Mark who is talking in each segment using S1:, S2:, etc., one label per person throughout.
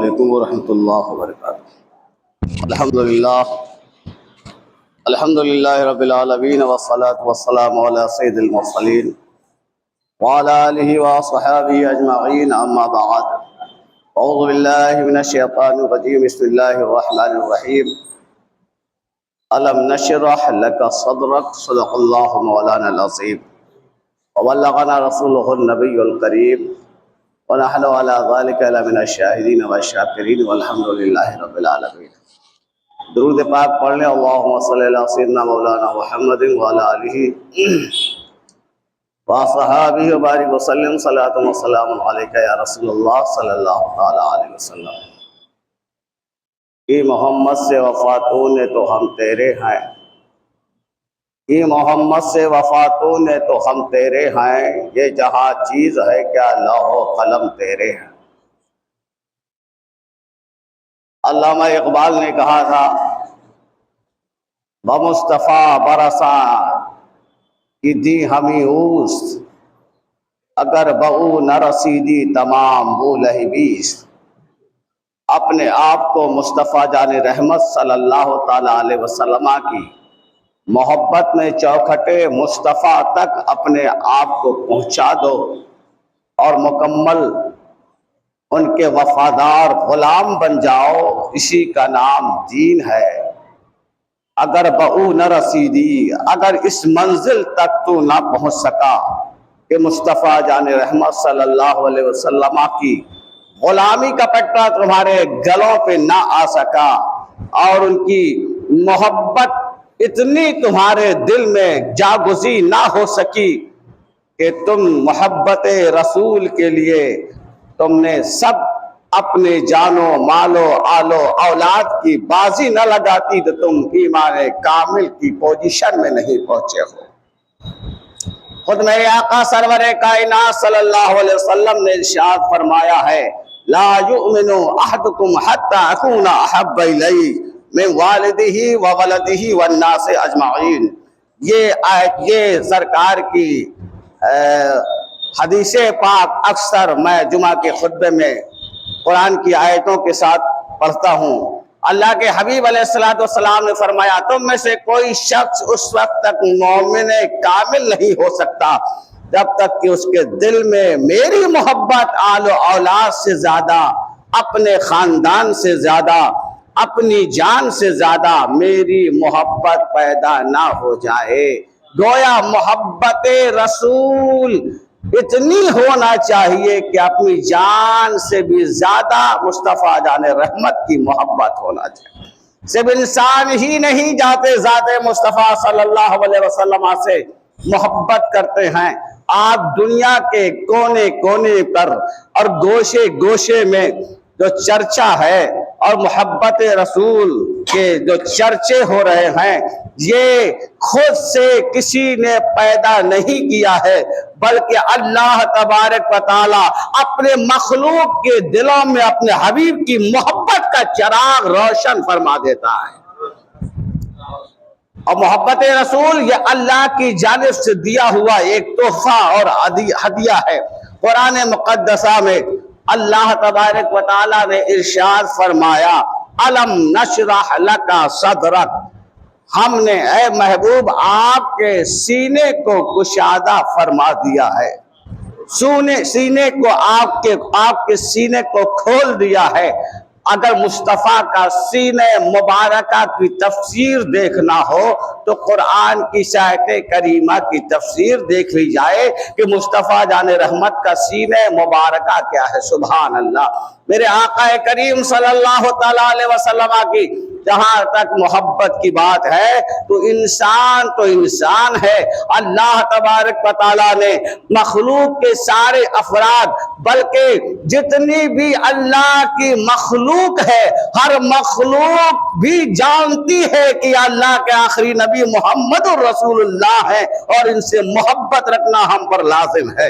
S1: علیکم ورحمۃ اللہ وبرکاتہ۔ الحمدللہ رب العالمین والصلاة والسلام علی سید المرسلین وعلی آلہ وصحبہ اجمعین، اما بعد۔ اعوذ باللہ من الشیطان الرجیم، بسم اللہ الرحمن الرحیم۔ الم نشرح لک صدرک، صدق اللہ مولانا العظیم، وبلغنا رسولہ النبی الکریم، ونحن على ذلك لمن الشاہدین والشاکرین، والحمد للہ رب العالمین۔ درود پاک پڑھ لیں۔ اللہم صلی علی سیدنا مولانا محمد وعلی آلہ وصحابہ وبارک وسلم، صلاۃ و سلام علیک یا رسول اللہ صلی اللہ تعالی علیہ وسلم۔ اے محمد سے وفاتوں نے تو ہم تیرے ہیں، اے محمد سے وفاتوں نے تو ہم تیرے ہیں، یہ جہاں چیز ہے کیا لوح و قلم تیرے ہیں۔ علامہ اقبال نے کہا تھا، بمصطفیٰ برسا کی دی ہمیں اوست، اگر بہو نہ رسیدی تمام وہ لہبیس۔ اپنے آپ کو مصطفیٰ جان رحمت صلی اللہ تعالی علیہ وسلم کی محبت میں چوکھٹے مصطفیٰ تک اپنے آپ کو پہنچا دو اور مکمل ان کے وفادار غلام بن جاؤ، اسی کا نام دین ہے۔ اگر بہو نہ رسیدی، اگر اس منزل تک تو نہ پہنچ سکا کہ مصطفیٰ جان رحمت صلی اللہ علیہ وسلم کی غلامی کا پٹا تمہارے گلوں پہ نہ آ سکا، اور ان کی محبت اتنی تمہارے دل میں جاگزی نہ ہو سکی کہ تم محبت رسول کے لیے تم نے سب اپنے جانو مالو آلو اولاد کی بازی نہ لگاتی تو تم ایمان کامل کی پوزیشن میں نہیں پہنچے ہو۔ خود میرے آقا سرور کائنات صلی اللہ علیہ وسلم نے ارشاد فرمایا ہے، لا یؤمن احدکم حتی اکون احب الیہ من والدہ وولدہ والناس اجمعین۔ یہ سرکار کی حدیث پاک اکثر میں جمعہ کے خطبے میں قرآن کی آیتوں کے ساتھ پڑھتا ہوں۔ اللہ کے حبیب علیہ السلام نے فرمایا، تم میں سے کوئی شخص اس وقت تک مومن کامل نہیں ہو سکتا جب تک کہ اس کے دل میں میری محبت آل و اولاد سے زیادہ، اپنے خاندان سے زیادہ، اپنی جان سے زیادہ میری محبت پیدا نہ ہو جائے۔ گویا محبت رسول اتنی ہونا چاہیے کہ اپنی جان سے بھی زیادہ مصطفیٰ جان رحمت کی محبت ہونا چاہیے۔ صرف انسان ہی نہیں جاتے ذات مصطفیٰ صلی اللہ علیہ وسلم سے محبت کرتے ہیں، آپ دنیا کے کونے کونے پر اور گوشے گوشے میں جو چرچا ہے اور محبت رسول کے جو چرچے ہو رہے ہیں، یہ خود سے کسی نے پیدا نہیں کیا ہے، بلکہ اللہ تبارک و تعالی اپنے مخلوق کے دلوں میں اپنے حبیب کی محبت کا چراغ روشن فرما دیتا ہے۔ اور محبت رسول یہ اللہ کی جانب سے دیا ہوا ایک تحفہ اور ہدیہ ہے۔ قرآن مقدسہ میں اللہ تبارک و تعالی نے ارشاد فرمایا، الم نشرح لک صدرک، ہم نے اے محبوب آپ کے سینے کو کشادہ فرما دیا ہے، سینے کو آپ کے سینے کو کھول دیا ہے۔ اگر مصطفیٰ کا سینہ مبارکہ کی تفسیر دیکھنا ہو تو قرآن کی آیت کریمہ کی تفسیر دیکھ لی جائے کہ مصطفیٰ جان رحمت کا سینہ مبارکہ کیا ہے۔ سبحان اللہ۔ میرے آقا کریم صلی اللہ تعالی علیہ وسلم کی جہاں تک محبت کی بات ہے تو انسان ہے۔ اللہ تبارک و تعالیٰ نے مخلوق کے سارے افراد، بلکہ جتنی بھی اللہ کی مخلوق ہے، ہر مخلوق بھی جانتی ہے کہ اللہ کے آخری نبی محمد الرسول اللہ ہے، اور ان سے محبت رکھنا ہم پر لازم ہے۔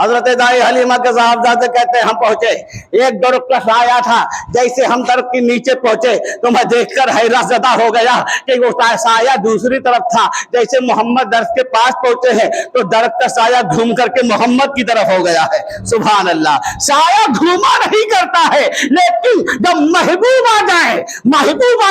S1: حضرت دائی حلیمہ کے صاحبزادے کہتے ہیں ہم پہنچے، ایک درخت کا سایہ تھا، جیسے ہم درخت کے نیچے پہنچے تو میں دیکھ کر حیرت زدہ ہو گیا کہ وہ سایہ دوسری طرف تھا۔ جیسے محمد درخت کے پاس پہنچے ہیں تو درخت کا سایہ گھوم کر کے محمد کی طرف ہو گیا ہے۔ سبحان اللہ، سایہ گھوما نہیں کرتا ہے، لیکن جب محبوب آ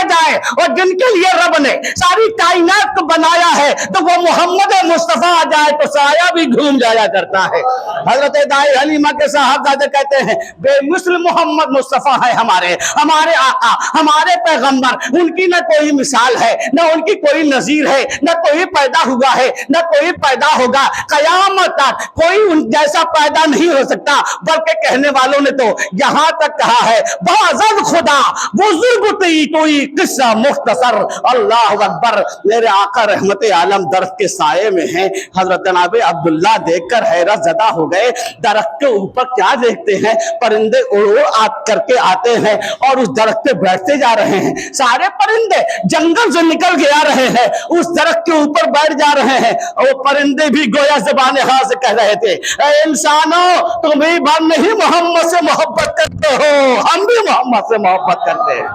S1: جائے اور جن کے لیے رب نے ساری کائنات کو بنایا ہے تو وہ محمد مصطفیٰ آ جائے تو سایہ بھی گھوم جایا کرتا ہے۔ حضرت دائی حلیمہ کے صاحبزادے کہتے ہیں بے مثل محمد مصطفیٰ ہے ہمارے آقا، ہمارے پیغمبر، ان کی نہ کوئی مثال ہے، نہ ان کی کوئی نظیر ہے، نہ کوئی پیدا ہوا ہے، نہ کوئی پیدا ہوگا، قیامت تک کوئی ان جیسا پیدا نہیں ہو سکتا۔ بلکہ کہنے والوں نے تو یہاں تک کہا ہے بازد خدا بزرگ توئی قصہ مختصر۔ اللہ اکبر، میرے آقا رحمت عالم درخت کے سائے میں ہیں۔ حضرت جناب عبداللہ دیکھ کر حیرت زدہ ہو گئے، درخت کے اوپر کیا دیکھتے ہیں؟ پرندے اڑ کر کے آتے ہیں اور اس درخت پہ بیٹھتے جا رہے ہیں۔ سارے پرندے جنگل سے نکل کے آ رہے ہیں، اس درخت کے اوپر بیٹھ جا رہے ہیں، اور وہ پرندے بھی گویا زبان حال سے کہہ رہے تھے اے انسانوں، تم بھی بھر نہیں محمد سے محبت کرتے ہو، ہم بھی محمد سے محبت کرتے ہیں۔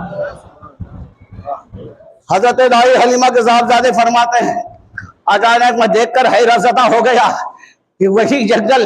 S1: حضرت دائی حلیمہ کے صاحبزادے فرماتے ہیں اچانک میں دیکھ کر حیرت زدہ ہو گیا کہ وہی جنگل،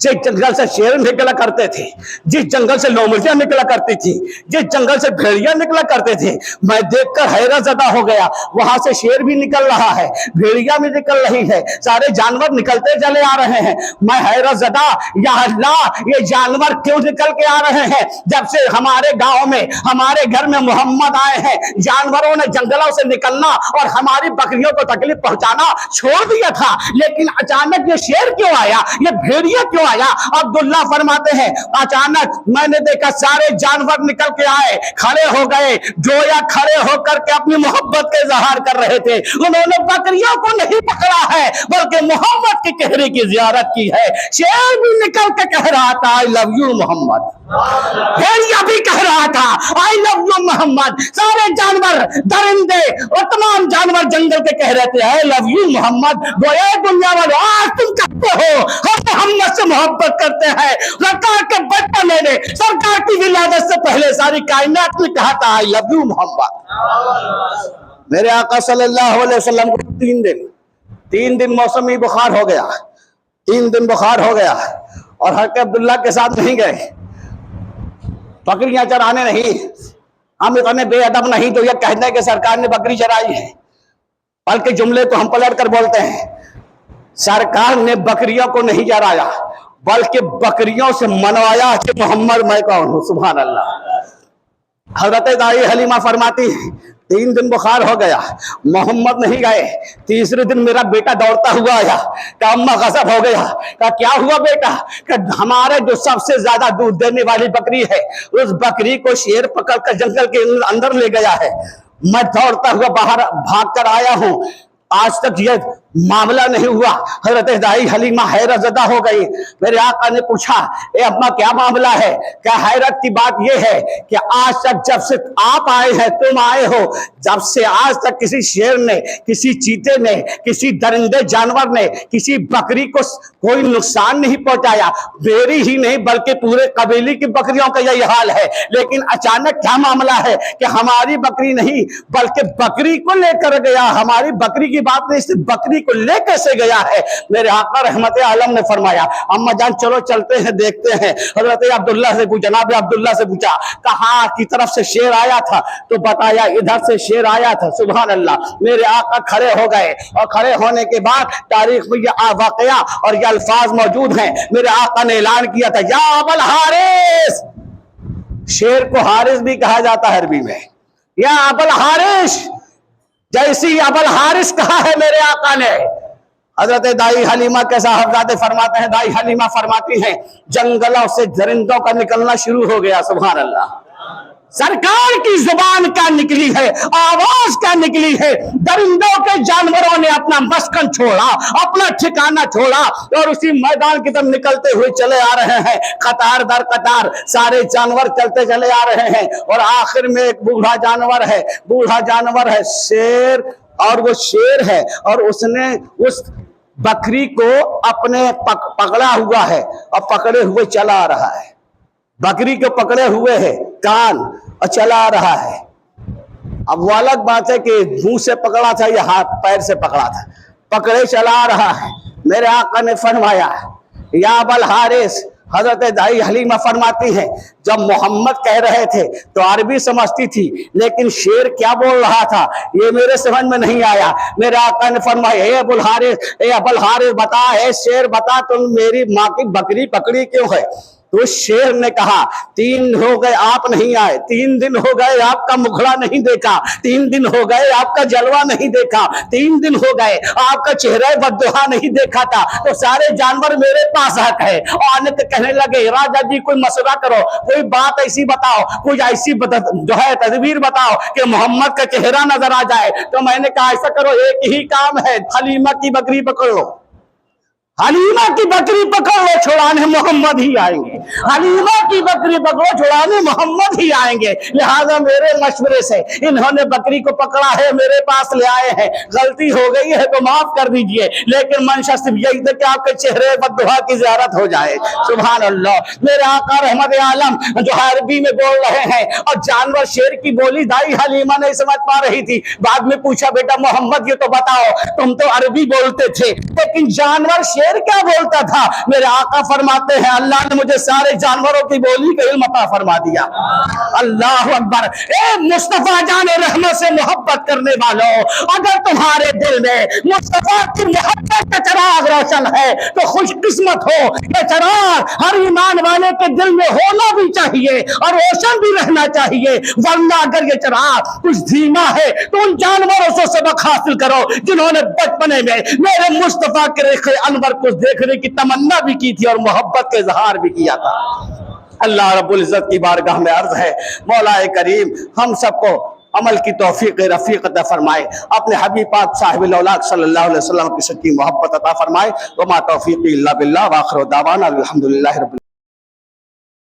S1: جس جنگل سے شیر نکلا کرتے تھے، جس جنگل سے لومڑیاں نکلا کرتی تھی، جس جنگل سے بھیڑیاں نکلا کرتے تھے، میں دیکھ کر حیرت زدہ ہو گیا۔ وہاں سے شیر بھی نکل رہا ہے، بھیڑیاں بھی نکل رہی ہے، سارے جانور نکلتے چلے آ رہے ہیں۔ میں حیرت زدہ، یا اللہ یہ جانور کیوں نکل کے آ رہے ہیں؟ جب سے ہمارے گاؤں میں، ہمارے گھر میں محمد آئے ہیں، جانوروں نے جنگلوں سے نکلنا اور ہماری بکریوں کو تکلیف پہنچانا چھوڑ دیا تھا، لیکن اچانک یہ شیر کیوں آیا، یہ بھیڑیا کیوں آیا؟ عبداللہ فرماتے ہیں اچانک میں نے دیکھا سارے جانور نکل کے آئے، کھڑے ہو گئے، گویا کھڑے ہو کر کے اپنی محبت کے اظہار کر رہے تھے۔ انہوں نے بکریوں کو نہیں پکڑا ہے بلکہ محمد کے چہرے کی زیارت کی ہے۔ شیر بھی نکل کے کہہ رہا تھا I love you محمد، بھیڑیا بھی کہہ رہا تھا I love you محمد، سارے جانور، درندے اور تمام جانور جنگل کے کہہ رہے تھے I love you محمد۔ گویا دنیا والوں آج تم کہتے ہو ہم محمد سے محبت کرتے ہیں، سرکار کے بچپن میں، سرکار کی ولادت سے پہلے ساری کائنات نے کہا تھا I love you محمد۔ میرے آقا صلی اللہ علیہ وسلم کو تین دن موسمی بخار ہو گیا، 3 دن بخار ہو گیا، اور حضرت عبداللہ کے ساتھ نہیں گئے، بکریاں چرانے نہیں۔ ہم اتنے بے ادب نہیں تو یہ کہنے کہ سرکار نے بکری چرائی ہے، بلکہ جملے کو ہم پلٹ کر بولتے ہیں سرکار نے بکریوں کو نہیں چرایا بلکہ بکریوں سے منوایا کہ محمد میں کون ہوں۔ سبحان اللہ۔ حضرت دائی حلیمہ فرماتی ہیں 3 دن بخار ہو گیا، محمد نہیں گئے، تیسرے دن میرا بیٹا دوڑتا ہوا آیا کہ اماں غضب ہو گیا، کہ کیا ہوا بیٹا؟ کہ ہمارے جو سب سے زیادہ دودھ دینے والی بکری ہے اس بکری کو شیر پکڑ کر جنگل کے اندر لے گیا ہے، میں دوڑتا ہوا باہر بھاگ کر آیا ہوں، آج تک یہ معاملہ نہیں ہوا۔ حضرت دائی حلیمہ حیرت زدہ ہو گئی۔ میرے آقا نے پوچھا اے اماں کیا معاملہ ہے؟ کیا حیرت کی بات یہ ہے کہ آج تک جب سے آپ آئے ہیں، تم آئے ہو، جب سے آج تک کسی شیر نے، کسی چیتے نے، کسی درندے جانور نے کسی بکری کو کوئی نقصان نہیں پہنچایا، میری ہی نہیں بلکہ پورے قبیلے کی بکریوں کا یہی حال ہے، لیکن اچانک کیا معاملہ ہے کہ ہماری بکری نہیں بلکہ بکری کو لے کر گیا؟ ہماری بکری کی بات نہیں، صرف بکری کو لے کیسے گیا ہے؟ میرے آقا رحمت عالم نے فرمایا اماں جان چلو چلتے ہیں دیکھتے ہیں۔ حضرت عبداللہ سے پوچھا، جناب عبداللہ سے پوچھا کہاں کی طرف سے شیر آیا تھا؟ تو بتایا ادھر سے شیر آیا تھا۔ سبحان اللہ۔ میرے آقا کھڑے ہو گئے اور کھڑے ہونے کے بعد تاریخ میں یہ واقعہ اور یہ الفاظ موجود ہیں۔ میرے آقا نے اعلان کیا تھا یا ابا الحارث، شیر کو حارث بھی کہا جاتا ہے عربی میں، یا ابا الحارث، جیسی ابا الحارث کہا ہے میرے آقا نے۔ حضرت دائی حلیمہ کے صاحبزادے فرماتے ہیں، دائی حلیمہ فرماتی ہیں جنگلوں سے درندوں کا نکلنا شروع ہو گیا۔ سبحان اللہ۔ سرکار کی زبان کا نکلی ہے، آواز کا نکلی ہے، درندوں کے جانوروں نے اپنا مسکن چھوڑا، اپنا ٹھکانہ چھوڑا اور اسی میدان کی طرف نکلتے ہوئے چلے آ رہے ہیں، قطار در قطار سارے جانور چلتے چلے آ رہے ہیں، اور آخر میں ایک بوڑھا جانور ہے شیر، اور وہ شیر ہے اور اس نے اس بکری کو اپنے پکڑا ہوا ہے اور پکڑے ہوئے چلا رہا ہے. بکری کو پکڑے ہوئے ہے کان اور چلا رہا ہے. اب وہ الگ بات ہے کہ منہ سے پکڑا تھا یا ہاتھ پیر سے پکڑا تھا, پکڑے چلا رہا ہے. میرے آقا نے فرمایا یا ابا الحارث, حضرت دائی حلیمہ فرماتی ہے جب محمد کہہ رہے تھے تو عربی سمجھتی تھی, لیکن شیر کیا بول رہا تھا یہ میرے سمجھ میں نہیں آیا. میرے آقا نے فرمایا اے ابو الحارث بتا, اے شیر بتا, تم میری ماں کی بکری پکڑی کیوں ہے؟ تو شیر نے کہا 3 دن ہو گئے آپ نہیں آئے, 3 دن ہو گئے آپ کا مکھڑا نہیں دیکھا, 3 دن ہو گئے آپ کا جلوہ نہیں دیکھا, 3 دن ہو گئے آپ کا چہرہ بددعا نہیں دیکھا تھا, تو سارے جانور میرے پاس حق ہے. اور آنے کے کہنے لگے راجا جی کوئی مشورہ کرو, کوئی بات ایسی بتاؤ, کوئی ایسی جو ہے تدبیر بتاؤ کہ محمد کا چہرہ نظر آ جائے. تو میں نے کہا ایسا کرو, ایک ہی کام ہے, حلیمہ کی بکری پکڑ لو, حلیمہ کی بکری پکڑ لو, چھڑانے محمد ہی آئیں گے. حلیمہ کی بکری پکڑو, چھڑانے محمد ہی آئیں گے. لہذا میرے مشورے سے انہوں نے بکری کو پکڑا ہے, میرے پاس لے آئے ہیں. غلطی ہو گئی ہے تو معاف کر دیجئے, لیکن منشا صرف یہی تھا کہ آپ کے چہرے بددعا کی زیارت ہو جائے. سبحان اللہ. میرے آقا رحمت عالم جو عربی میں بول رہے ہیں اور جانور شیر کی بولی دائی حلیمہ نہیں سمجھ پا رہی تھی. بعد میں پوچھا بیٹا محمد یہ تو بتاؤ, تم تو عربی بولتے تھے لیکن جانور شیر کیا بولتا تھا؟ میرے آقا فرماتے ہیں اللہ نے مجھے سارے جانوروں کی بولی کا علم عطا فرما دیا. اللہ اکبر. اے مصطفیٰ جان رحمت سے محبت کرنے والوں, اگر تمہارے دل میں مصطفیٰ کی محبت کا چراغ روشن ہے تو خوش قسمت ہو. یہ چراغ ہر ایمان والے کے دل میں ہونا بھی چاہیے اور روشن بھی رہنا چاہیے, ورنہ اگر یہ چراغ کچھ دھیما ہے تو ان جانوروں سے سبق حاصل کرو جنہوں نے بچپنے میں میرے مصطفیٰ کے رخ انور کو دیکھنے کی تمنا بھی کی تھی اور محبت کا اظہار بھی کیا تھا. اللہ رب العزت کی بارگاہ میں عرض ہے مولا کریم ہم سب کو عمل کی توفیق رفیق عطا فرمائے, اپنے حبیب پاک صاحب الاولاق صلی اللہ علیہ وسلم کی سچی محبت عطا فرمائے. وما توفیقی الا باللہ, وآخر دعوانا الحمدللہ رب العالمین.